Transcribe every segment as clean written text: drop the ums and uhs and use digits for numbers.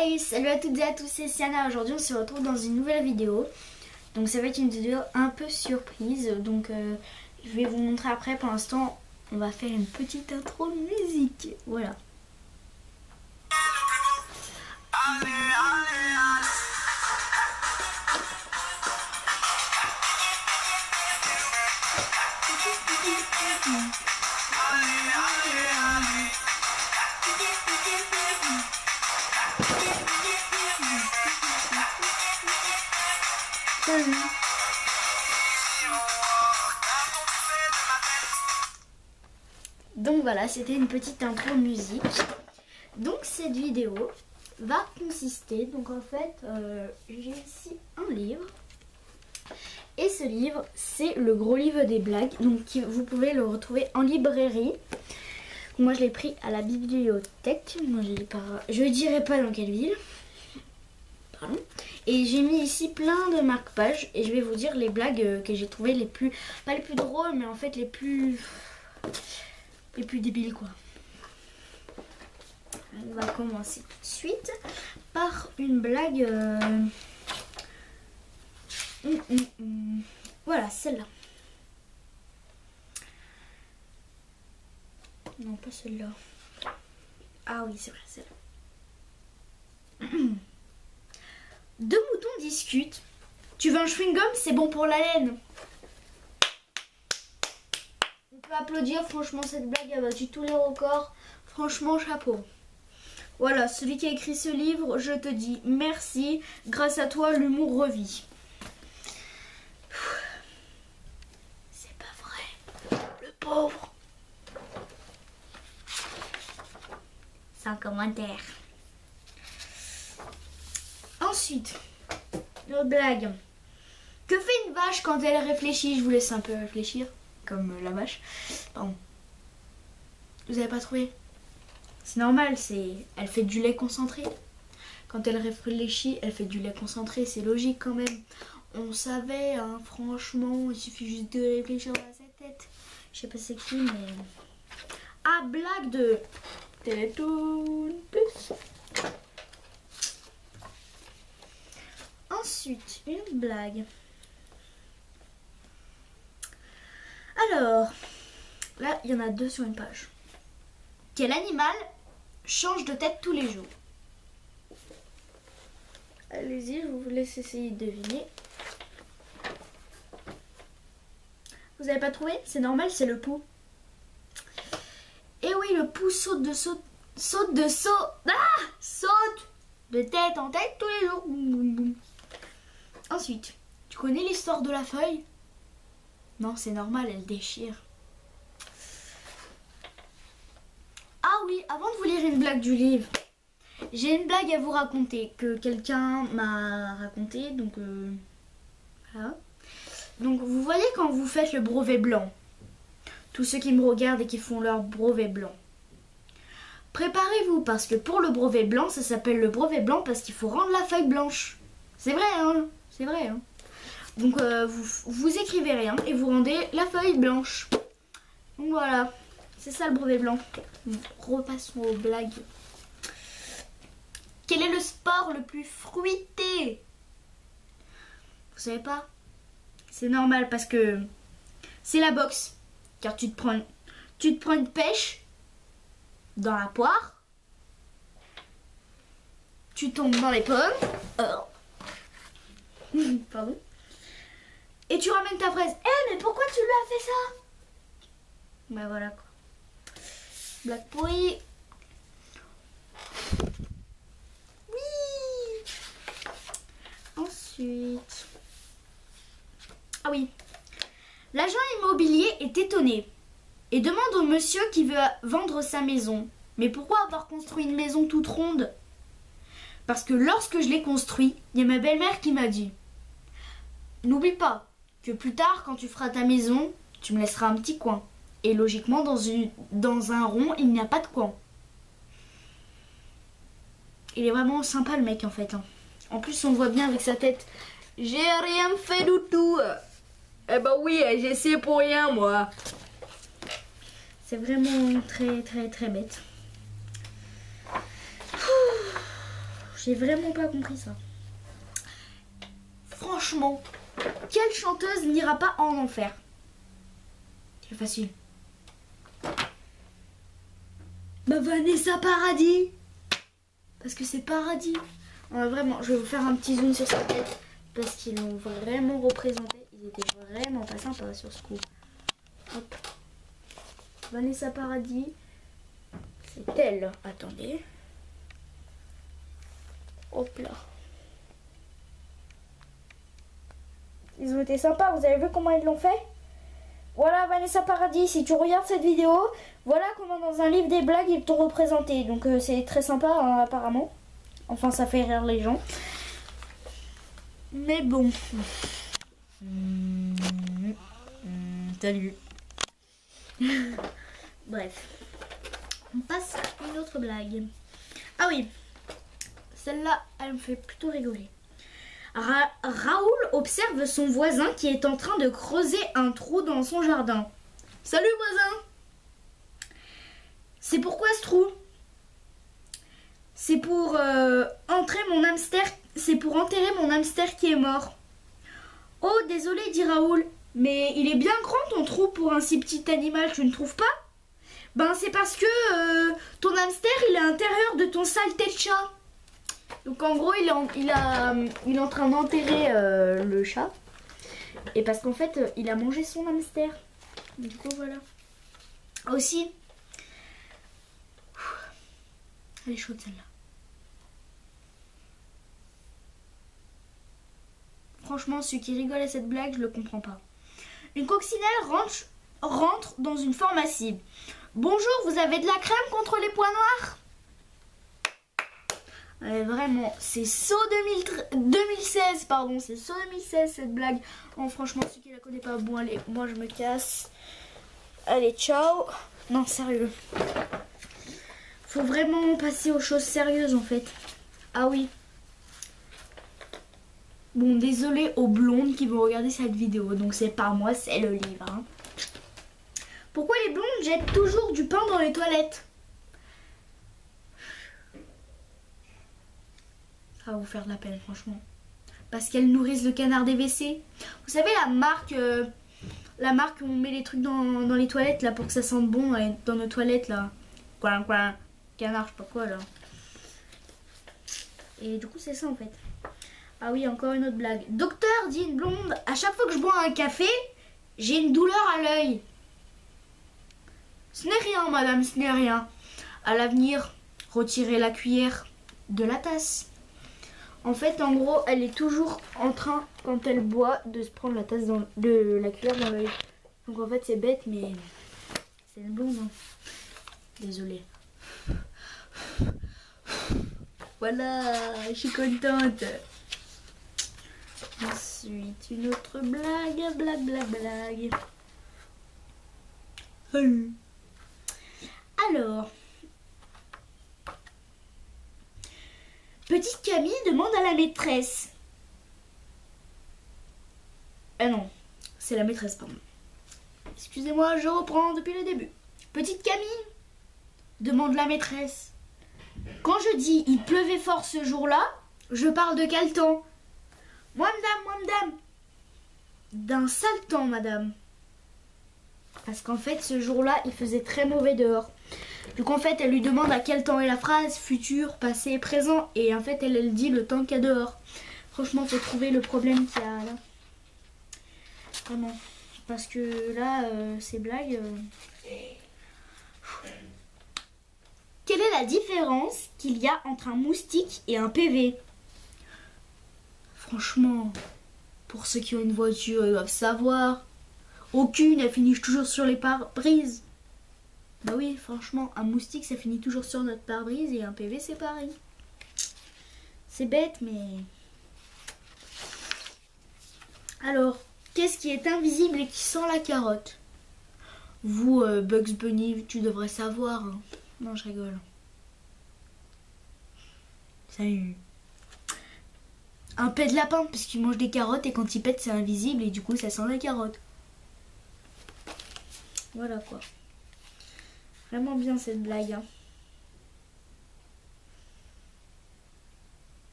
Hey, salut à toutes et à tous, c'est Siana. Aujourd'hui on se retrouve dans une nouvelle vidéo. Donc ça va être une vidéo un peu surprise. Donc je vais vous montrer après. Pour l'instant on va faire une petite intro de musique. Voilà. Donc voilà, c'était une petite intro musique. Donc cette vidéo va consister, donc en fait, j'ai ici un livre. Et ce livre, c'est le gros livre des blagues. Donc vous pouvez le retrouver en librairie. Moi je l'ai pris à la bibliothèque. Moi, je ne dirai pas dans quelle ville. Pardon. Et j'ai mis ici plein de marque-pages. Et je vais vous dire les blagues que j'ai trouvées les plus... Pas les plus drôles, mais en fait les plus débiles quoi. On va commencer tout de suite par une blague. Voilà, celle-là. Non, pas celle-là. Ah oui, c'est vrai, celle-là. Deux moutons discutent. Tu veux un chewing-gum? C'est bon pour la laine. On peut applaudir, franchement cette blague a battu tous les records. Franchement, chapeau. Voilà, celui qui a écrit ce livre, je te dis merci. Grâce à toi, l'humour revit. C'est pas vrai. Le pauvre. C'est un commentaire. Ensuite, notre blague. Que fait une vache quand elle réfléchit? Je vous laisse un peu réfléchir. Comme la vache. Pardon. Vous avez pas trouvé? C'est normal, elle fait du lait concentré. Quand elle réfléchit, elle fait du lait concentré. C'est logique quand même. On savait, hein, franchement, il suffit juste de réfléchir dans sa tête. Je sais pas c'est qui, mais... Ah, blague de Télétoon Plus. Ensuite, une blague. Alors, là, il y en a deux sur une page. Quel animal change de tête tous les jours? Allez-y, je vous laisse essayer de deviner. Vous n'avez pas trouvé? C'est normal, c'est le pou. Et oui, le pou saute de tête en tête tous les jours. Ensuite, tu connais l'histoire de la feuille? Non, c'est normal, elle déchire. Ah oui, avant de vous lire une blague du livre, j'ai une blague à vous raconter que quelqu'un m'a raconté. Donc voilà. Donc vous voyez quand vous faites le brevet blanc, tous ceux qui me regardent et qui font leur brevet blanc, préparez-vous parce que pour le brevet blanc, ça s'appelle le brevet blanc parce qu'il faut rendre la feuille blanche. C'est vrai, hein? C'est vrai, hein? Donc vous écrivez rien et vous rendez la feuille blanche. Donc voilà, c'est ça le brevet blanc. Repassons aux blagues. Quel est le sport le plus fruité? Vous savez pas? C'est normal parce que c'est la boxe. Car tu te prends une pêche dans la poire. Tu tombes dans les pommes. Pardon. Et tu ramènes ta fraise. Eh, mais pourquoi tu lui as fait ça? Bah voilà quoi. Blague pourrie. Oui. Ensuite. Ah oui. L'agent immobilier est étonné et demande au monsieur qui veut vendre sa maison. Mais pourquoi avoir construit une maison toute ronde? Parce que lorsque je l'ai construit, il y a ma belle-mère qui m'a dit: n'oublie pas que plus tard, quand tu feras ta maison, tu me laisseras un petit coin. Et logiquement, dans un rond, il n'y a pas de coin. Il est vraiment sympa le mec en fait. Hein. En plus, on voit bien avec sa tête. J'ai rien fait du tout. Eh ben oui, j'ai essayé pour rien moi. C'est vraiment très très très bête. J'ai vraiment pas compris ça. Franchement, quelle chanteuse n'ira pas en enfer? C'est facile. Bah Vanessa Paradis. Parce que c'est Paradis. Vraiment, je vais vous faire un petit zoom sur sa tête. Parce qu'ils l'ont vraiment représenté. Ils étaient vraiment pas sympas sur ce coup. Hop. Vanessa Paradis. C'est elle. Attendez. Hop là. Ils ont été sympas. Vous avez vu comment ils l'ont fait? Voilà Vanessa Paradis. Si tu regardes cette vidéo, voilà comment dans un livre des blagues ils t'ont représenté. Donc c'est très sympa hein, apparemment. Enfin ça fait rire les gens. Mais bon. Salut. Bref. On passe à une autre blague. Ah oui. Celle-là, elle me fait plutôt rigoler. Raoul observe son voisin qui est en train de creuser un trou dans son jardin. Salut voisin. C'est pourquoi ce trou? C'est pour entrer mon hamster. C'est pour enterrer mon hamster qui est mort. Oh désolé dit Raoul, mais il est bien grand ton trou pour un si petit animal, tu ne trouves pas? Ben c'est parce que ton hamster il est à l'intérieur de ton saleté de chat. Donc en gros il est en train d'enterrer le chat. Et parce qu'en fait il a mangé son hamster. Du coup voilà. Aussi. Elle est chaude celle-là. Franchement ceux qui rigolent à cette blague je le comprends pas. Une coccinelle rentre dans une pharmacie. Bonjour, vous avez de la crème contre les points noirs? Vraiment, c'est saut 2016, pardon, c'est saut 2016 cette blague. Oh, franchement, ceux qui la connaissent pas, bon allez, moi je me casse. Allez, ciao. Non, sérieux. Faut vraiment passer aux choses sérieuses en fait. Ah oui. Bon, désolé aux blondes qui vont regarder cette vidéo, donc c'est pas moi, c'est le livre. Hein. Pourquoi les blondes jettent toujours du pain dans les toilettes? Ça va vous faire de la peine franchement. Parce qu'elles nourrissent le canard des WC. Vous savez la marque où on met les trucs dans les toilettes là pour que ça sente bon dans nos toilettes là. Quoi, canard, je sais pas quoi là. Et du coup c'est ça en fait. Ah oui, encore une autre blague. Docteur, dit une blonde, à chaque fois que je bois un café, j'ai une douleur à l'œil. Ce n'est rien, madame, ce n'est rien. À l'avenir, retirez la cuillère de la tasse. En fait, en gros, elle est toujours en train, quand elle boit, de se prendre la tasse de la cuillère dans l'œil. Donc en fait, c'est bête, mais c'est une blonde. Hein. Désolée. Voilà, je suis contente. Ensuite, une autre blague, blague. Alors, petite Camille demande à la maîtresse. Ah non, c'est la maîtresse, pardon. Excusez-moi, je reprends depuis le début. Petite Camille demande la maîtresse. Quand je dis il pleuvait fort ce jour-là, je parle de quel temps? Moi, madame. D'un sale temps, madame. Parce qu'en fait, ce jour-là, il faisait très mauvais dehors. Donc en fait, elle lui demande à quel temps est la phrase, futur, passé, présent. Et en fait, elle dit le temps qu'il y a dehors. Franchement, faut trouver le problème qu'il y a là. Vraiment. Parce que là, ces blagues... Quelle est la différence qu'il y a entre un moustique et un PV? Franchement, pour ceux qui ont une voiture, ils doivent savoir. Aucune, elle finit toujours sur les pare-brises. Bah oui, franchement, un moustique, ça finit toujours sur notre pare-brise et un PV, c'est pareil. C'est bête, mais... Alors, qu'est-ce qui est invisible et qui sent la carotte? Vous, Bugs Bunny, tu devrais savoir. Hein. Non, je rigole. Salut. Un pet de lapin, parce qu'il mange des carottes et quand il pète, c'est invisible et du coup, ça sent la carotte. Voilà quoi. Vraiment bien cette blague. Hein.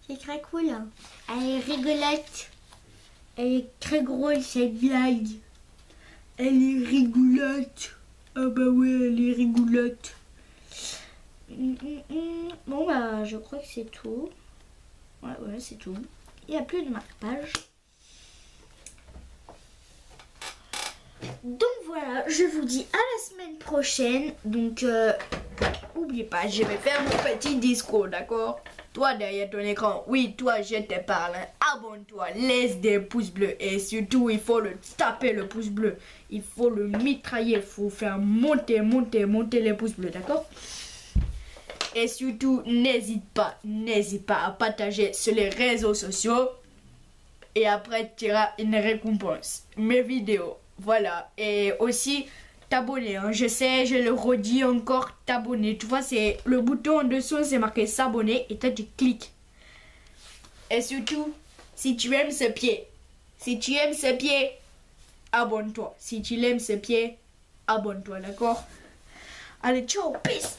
C'est très cool. Hein. Elle est rigolote. Elle est très grosse cette blague. Elle est rigolote. Ah bah ouais, elle est rigolote. Bon bah je crois que c'est tout. Ouais c'est tout. Il n'y a plus de marque-page. Donc voilà, je vous dis à la semaine prochaine. Donc n'oubliez pas, je vais faire mon petit discours, d'accord? Toi derrière ton écran, oui, toi je te parle. Abonne-toi, laisse des pouces bleus. Et surtout, il faut le taper le pouce bleu. Il faut le mitrailler, il faut faire monter les pouces bleus, d'accord? Et surtout, n'hésite pas à partager sur les réseaux sociaux. Et après, tu auras une récompense. Mes vidéos, voilà. Et aussi, t'abonner. Hein. Je sais, je le redis encore, t'abonner. Tu vois, c'est le bouton en dessous, c'est marqué s'abonner. Et toi, tu cliques. Et surtout, si tu aimes ce pied, abonne-toi. Si tu l'aimes ce pied, abonne-toi, d'accord? Allez, ciao, peace!